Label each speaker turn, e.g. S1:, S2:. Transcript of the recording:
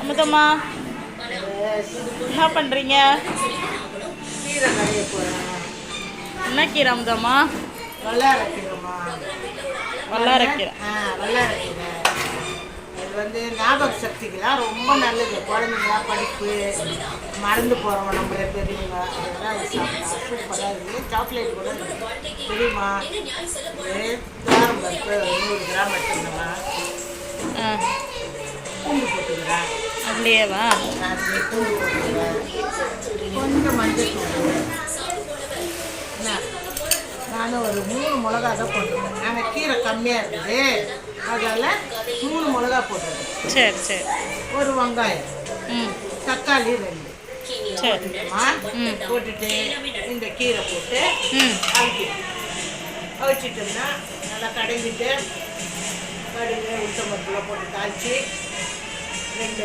S1: அமுதம்மா என்ன பண்ணுறீங்க?
S2: கீரை நிறைய போகிறேன்.
S1: என்ன கீரை அமுதம்மா?
S2: வல்லாரக்கீரைம்மா.
S1: வல்லாரக்கீரை.
S2: வல்லாரக்கீரை இது ஞாபக சக்திக்கெல்லாம் ரொம்ப நல்லது. குழந்தைங்களாம் படிப்பு மறந்து போகிறவங்க நம்மள பெரியவங்க அதெல்லாம் சாப்பிட்டா சூப்பராக இருக்குது. சாக்லேட் கூட இருக்குது தெரியுமா? துவரம் பருப்பு 100 கிராம் எடுத்துருந்தோம்மா. பூண்டு போட்டுக்கிறேன்.
S1: அப்படியேவா?
S2: பூண்டு போட்டுக்கிறேன். கொஞ்சம் மஞ்சள் தூள். என்ன நானும் ஒரு 3 மிளகா தான் போட்டுருக்கேன். நாங்கள் கீரை கம்மியாக இருக்குது அதில் 3 மிளகா போட்டுருக்கேன்.
S1: சரி சரி.
S2: ஒரு வெங்காயம், தக்காளி 2
S1: சரி
S2: போட்டுட்டு இந்த கீரை போட்டு அவிச்சிட்டோம்னா நல்லா கடைஞ்சிட்டு கடுகு உளுத்தம்பருப்புலாம் போட்டு தாளித்து 2